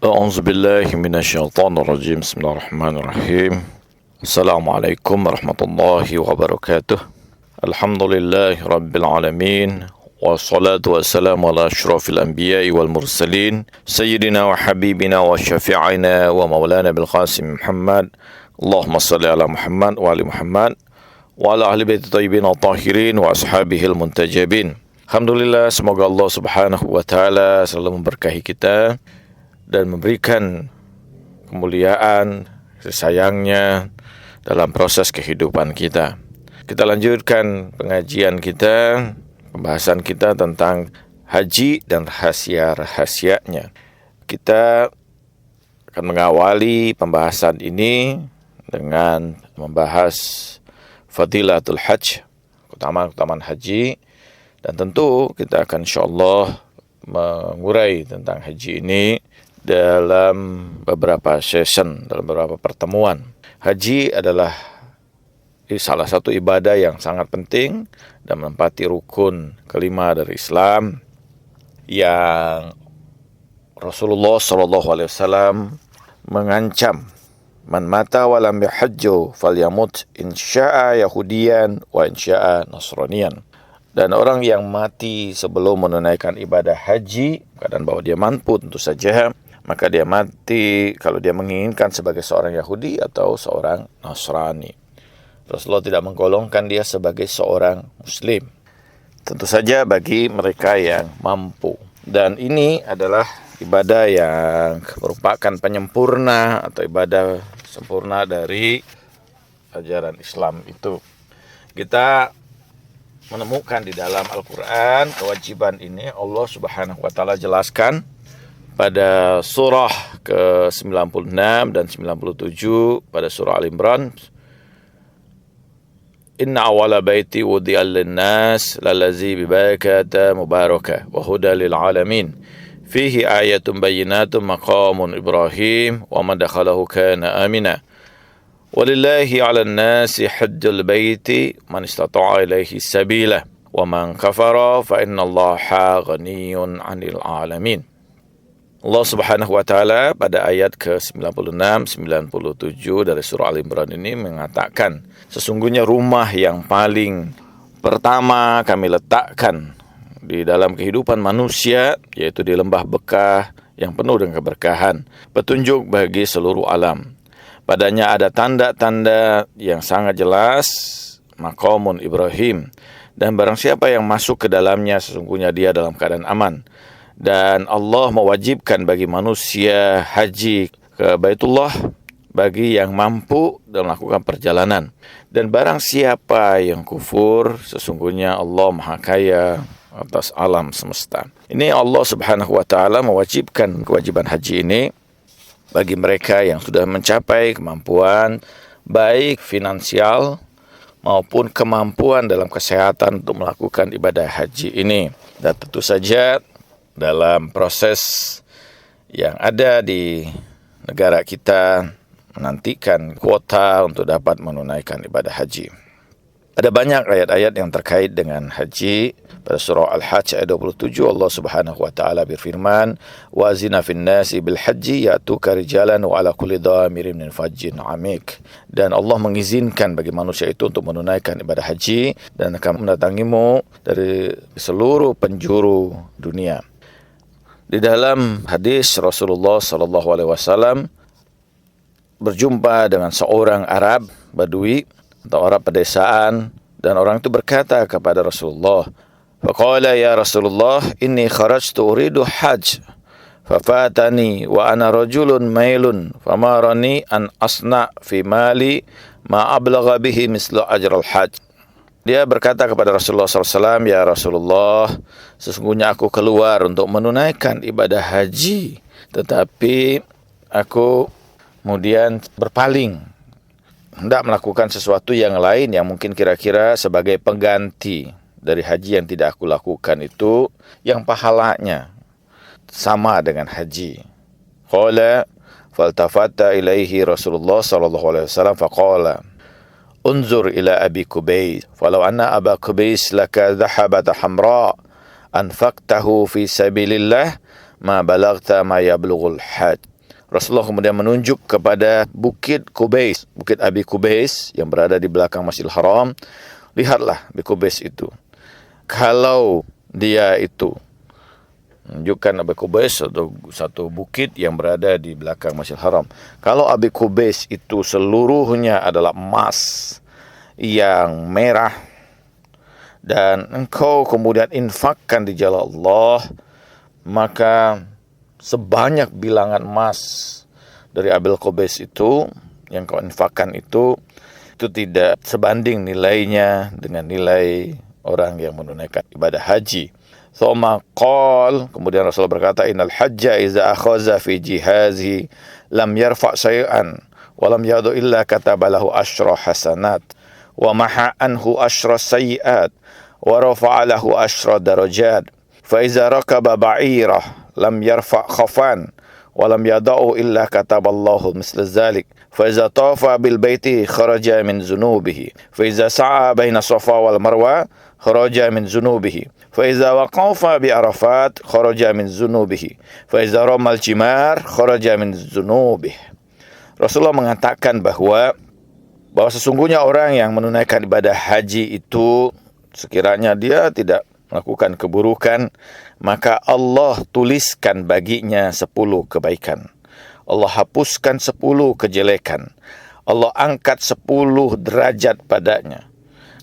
أعوذ بالله من الشيطان الرجيم بسم الله الرحمن الرحيم السلام عليكم ورحمة الله وبركاته الحمد لله رب العالمين والصلاة والسلام على أشرف الأنبياء والمرسلين سيدنا وحبيبنا وشفيعنا ومولانا بالقاسم محمد اللهم صل على محمد وآل محمد وعلى أهل بيت الطيبين الطاهرين وأصحابه المنتجبين. Alhamdulillah, semoga Allah Subhanahu wa taala selalu memberkahi kita dan memberikan kemuliaan, kasih sayangnya dalam proses kehidupan kita. Kita lanjutkan pengajian kita, pembahasan kita tentang haji dan rahasia-rahasianya. Kita akan mengawali pembahasan ini dengan membahas fadilatul hajj, keutamaan haji, dan tentu kita akan insyaAllah mengurai tentang haji ini dalam beberapa session, dalam beberapa pertemuan. Haji adalah salah satu ibadah yang sangat penting dan menempati rukun kelima dari Islam yang Rasulullah SAW mengancam, man mata walam yahajju falyamut insya'a yahudiyan wa insya'a nasraniyan. Dan orang yang mati sebelum menunaikan ibadah haji, keadaan bahwa dia mampu tentu saja, maka dia mati kalau dia menginginkan sebagai seorang Yahudi atau seorang Nasrani. Rasulullah tidak menggolongkan dia sebagai seorang Muslim. Tentu saja bagi mereka yang mampu. Dan ini adalah ibadah yang merupakan penyempurna atau ibadah sempurna dari ajaran Islam itu. Kita menemukan di dalam Al-Quran kewajiban ini Allah Subhanahu wa taala jelaskan pada surah ke-96 dan 97 pada surah Al-Imran. Inna awala baiti wudi'a lin-nas lalazi bibakata mubaraka wa huda lil alamin fihi ayatun bayyinatun maqamun Ibrahim wa man dakhalahu kana amina walillahi 'alan nasi hajjul baiti man istata'a ilaihi sabila wa man kafara fa innallaha ghaniyyun 'anil 'alamin. Allah Subhanahu wa taala pada ayat ke-96 97 dari surah Al-Imran ini mengatakan, sesungguhnya rumah yang paling pertama kami letakkan di dalam kehidupan manusia yaitu di lembah Bekah yang penuh dengan keberkahan, petunjuk bagi seluruh alam. Padanya ada tanda-tanda yang sangat jelas, maqamun Ibrahim, dan barang siapa yang masuk ke dalamnya sesungguhnya dia dalam keadaan aman. Dan Allah mewajibkan bagi manusia haji ke Baitullah bagi yang mampu dan melakukan perjalanan. Dan barang siapa yang kufur sesungguhnya Allah Maha Kaya atas alam semesta. Ini Allah Subhanahu wa taala mewajibkan kewajiban haji ini bagi mereka yang sudah mencapai kemampuan baik finansial maupun kemampuan dalam kesehatan untuk melakukan ibadah haji ini. Dan tentu saja dalam proses yang ada di negara kita menantikan kuota untuk dapat menunaikan ibadah haji. Ada banyak ayat-ayat yang terkait dengan haji. Pada surah Al-Hajj ayat 27 Allah Subhanahu wa taala berfirman, "Wa zina fin nasi bil haji ya'tuka rijalan wa ala kulli dhamirin min fajjin 'amik." Dan Allah mengizinkan bagi manusia itu untuk menunaikan ibadah haji dan akan mendatangimu dari seluruh penjuru dunia. Di dalam hadis Rasulullah sallallahu alaihi wasallam berjumpa dengan seorang Arab Badui atau orang pedesaan, dan orang itu berkata kepada Rasulullah, faqala ya Rasulullah inni kharajtu uridu hajj fafatani wa ana rajulun mailun famarani an asna fi mali ma ablagha bihi mislu ajral hajj. Dia berkata kepada Rasulullah SAW, ya Rasulullah, sesungguhnya aku keluar untuk menunaikan ibadah haji, tetapi aku kemudian berpaling, hendak melakukan sesuatu yang lain yang mungkin kira-kira sebagai pengganti dari haji yang tidak aku lakukan itu, yang pahalanya sama dengan haji. Qala faltafata ilaihi Rasulullah sallallahu alaihi wasallam faqala unzur ila Abi Qubays falau anna Aba Qubays laka dhahabata hamra anfaqtahu fi sabilillah ma balagta ma yablughul hajj. Rasulullah kemudian menunjuk kepada Bukit Qubais, Bukit Abi Qubais yang berada di belakang Masjidil Haram. Lihatlah Abi Qubais itu. Kalau dia itu menunjukkan Abi Qubais satu bukit yang berada di belakang Masjidil Haram. Kalau Abi Qubais itu seluruhnya adalah emas yang merah, dan engkau kemudian infakkan di jalan Allah, maka sebanyak bilangan emas dari Abil Qubais itu yang kau infakkan itu tidak sebanding nilainya dengan nilai orang yang menunaikan ibadah haji. Thumma qal, kemudian Rasulullah berkata, innal hajja iza akhaza fi jihazi lam yarfa' syai'an wa lam yadu illa katabalahu asyra hasanat wa maha anhu asyra sayyi'at wa rafa'a lahu asyra darajat. Fa iza rakaba ba'irah lam yarfa' khafan wa lam yada'u illa kataballahu misla zalik. Fa iza tafa bil baiti kharaja min zunubihi. Fa iza sa'a baina Safa wal Marwa kharaja min zunubihi. Fa iza waqafa bi Arafat kharaja min zunubihi. Fa iza ramal jimar kharaja min zunubihi. Rasulullah mengatakan bahwa sesungguhnya orang yang menunaikan ibadah haji itu, sekiranya dia tidak melakukan keburukan, maka Allah tuliskan baginya 10 kebaikan. Allah hapuskan 10 kejelekan. Allah angkat 10 derajat padanya.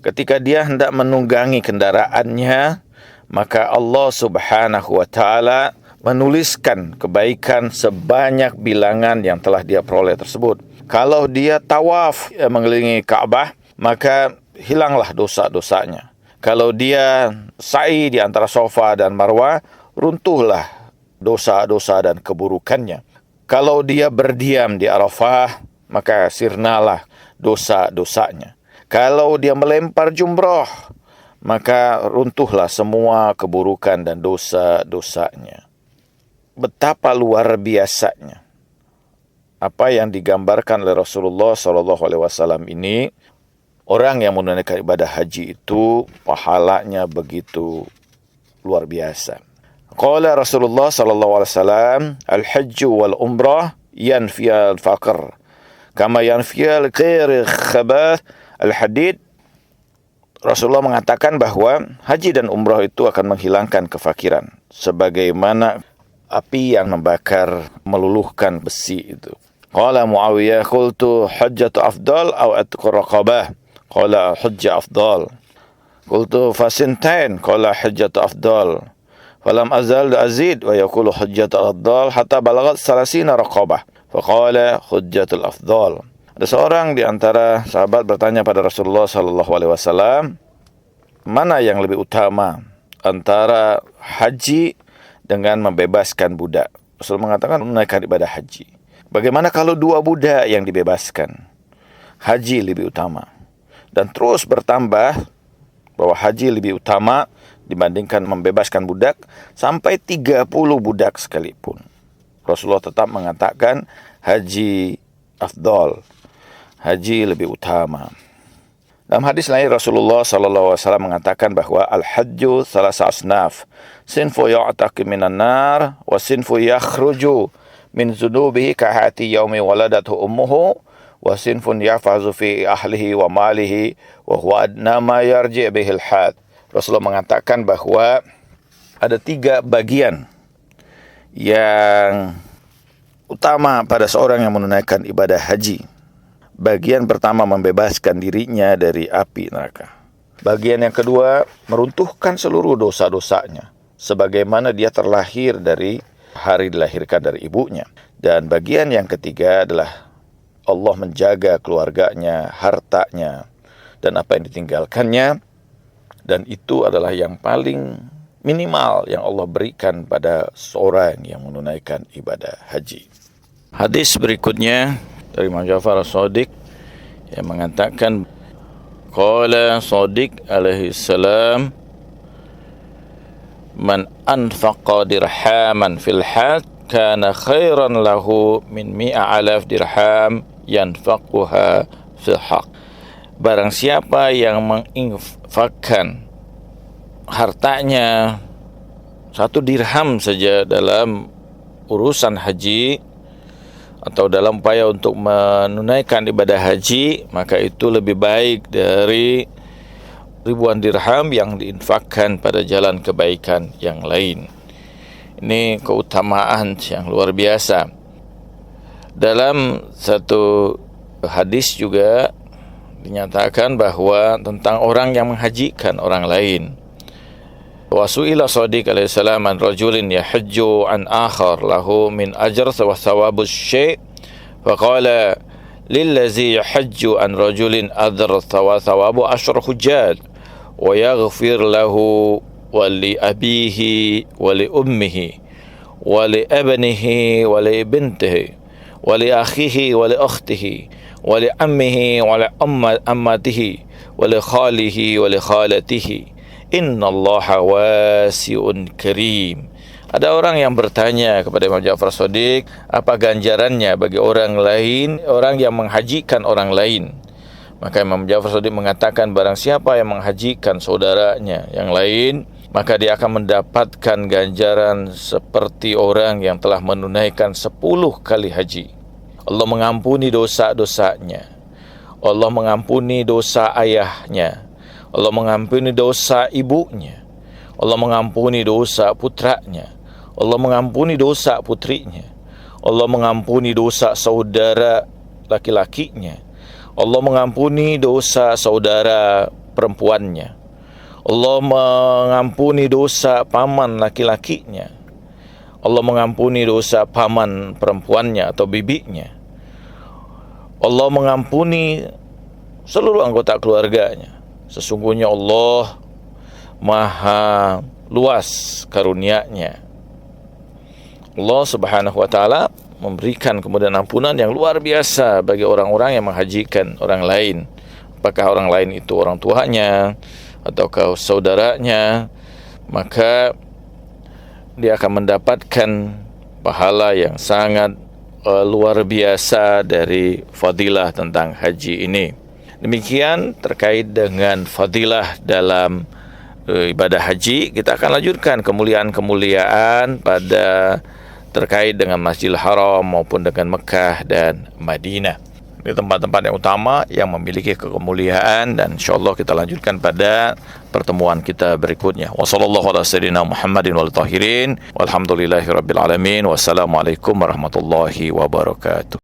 Ketika dia hendak menunggangi kendaraannya, maka Allah Subhanahu wa ta'ala menuliskan kebaikan sebanyak bilangan yang telah dia peroleh tersebut. Kalau dia tawaf mengelilingi Ka'bah, maka hilanglah dosa-dosanya. Kalau dia sa'i di antara Safa dan Marwah, runtuhlah dosa-dosa dan keburukannya. Kalau dia berdiam di Arafah, maka sirnalah dosa-dosanya. Kalau dia melempar jumrah, maka runtuhlah semua keburukan dan dosa-dosanya. Betapa luar biasanya apa yang digambarkan oleh Rasulullah SAW ini. Orang yang menunaikan ibadah haji itu pahalanya begitu luar biasa. Qala Rasulullah SAW, al-hajju wal umrah yanfiyal faqr kama yanfiyal qir khabath al-hadid. Rasulullah mengatakan bahwa haji dan umrah itu akan menghilangkan kefakiran, sebagaimana api yang membakar, meluluhkan besi itu. Qala Muawiyah, qultu hajjatu afdal aw atqur raqabah? Qala hajjah afdal. Qultu fasintain? Qala hajjatu afdal. Falam azal azid wa yaqulu hajjatu afdal hatta balagat 30 raqabah. Faqala hujjatul afdal. Ada seorang di antara sahabat bertanya pada Rasulullah SAW, mana yang lebih utama antara haji dengan membebaskan budak? Rasul mengatakan menunaikan ibadah haji. Bagaimana kalau 2 budak yang dibebaskan? Haji lebih utama. Dan terus bertambah bahwa haji lebih utama dibandingkan membebaskan budak sampai 30 budak sekalipun. Rasulullah tetap mengatakan haji afdal. Haji lebih utama. Dalam hadis lain Rasulullah SAW mengatakan bahwa al-hajju thalatha asnaf. Sinfu ya'taqi minan nar wa sinfu yakhruju min zunubihi kahati yaumi waladatu ummuhu wa sinfun yafazu fi ahlihi wa malihi wa huwa adna ma yarji' bihil had. Rasulullah mengatakan bahwa ada 3 bagian yang utama pada seorang yang menunaikan ibadah haji. Bagian pertama membebaskan dirinya dari api neraka. Bagian yang kedua meruntuhkan seluruh dosa-dosanya, sebagaimana dia terlahir dari hari dilahirkan dari ibunya. Dan bagian yang ketiga adalah Allah menjaga keluarganya, hartanya, dan apa yang ditinggalkannya. Dan itu adalah yang paling minimal yang Allah berikan pada seorang yang menunaikan ibadah haji. Hadis berikutnya dari Imam Ja'far as-Shadiq yang mengatakan, qala Shadiq alaihi salam, man anfaqa dirhaman fil hajj kana khairan lahu min 100,000 dirham yanfaquha fil haqq. Barang siapa yang menginfakkan hartanya 1 dirham saja dalam urusan haji atau dalam upaya untuk menunaikan ibadah haji, maka itu lebih baik dari ribuan dirham yang diinfakkan pada jalan kebaikan yang lain. Ini keutamaan yang luar biasa. Dalam satu hadis juga dinyatakan bahwa tentang orang yang menghajikan orang lain. Wa su'ila Shadiq alaihi salam an rajulin yahujju an akhar lahu min ajr wa thawabus syai' faqala lillazi yahujju an rajulin adr thawabu ashra hujjat wa yaghfir lahu wa li abihi wa li ummihi wa li ibnihi wa li bintihi wa li akhihi wa li ukhtihi wa li ammihi wa li ammatihi wa li khalihi wa li khalatihi. Innallaha wasi'un karim. Ada orang yang bertanya kepada Imam Ja'far Shadiq, apa ganjarannya bagi orang lain, orang yang menghajikan orang lain? Maka Imam Ja'far Shadiq mengatakan, barang siapa yang menghajikan saudaranya yang lain, maka dia akan mendapatkan ganjaran seperti orang yang telah menunaikan 10 kali haji. Allah mengampuni dosa-dosanya, Allah mengampuni dosa ayahnya, Allah mengampuni dosa ibunya, Allah mengampuni dosa putranya, Allah mengampuni dosa putrinya, Allah mengampuni dosa saudara laki-lakinya, Allah mengampuni dosa saudara perempuannya, Allah mengampuni dosa paman laki-lakinya, Allah mengampuni dosa paman perempuannya atau bibinya, Allah mengampuni seluruh anggota keluarganya. Sesungguhnya Allah maha luas karunia-Nya. Allah Subhanahu wa taala memberikan kemudahan ampunan yang luar biasa bagi orang-orang yang menghajikan orang lain. Apakah orang lain itu orang tuanya ataukah saudaranya, maka dia akan mendapatkan pahala yang sangat luar biasa dari fadilah tentang haji ini. Demikian terkait dengan fadilah dalam ibadah haji. Kita akan lanjutkan kemuliaan-kemuliaan pada terkait dengan Masjidil Haram maupun dengan Mekah dan Madinah. Ini tempat-tempat yang utama yang memiliki kemuliaan, dan insyaallah kita lanjutkan pada pertemuan kita berikutnya. Wassallallahu ala sayyidina Muhammadin wal tahirin walhamdulillahirabbil alamin. Wassalamualaikum warahmatullahi wabarakatuh.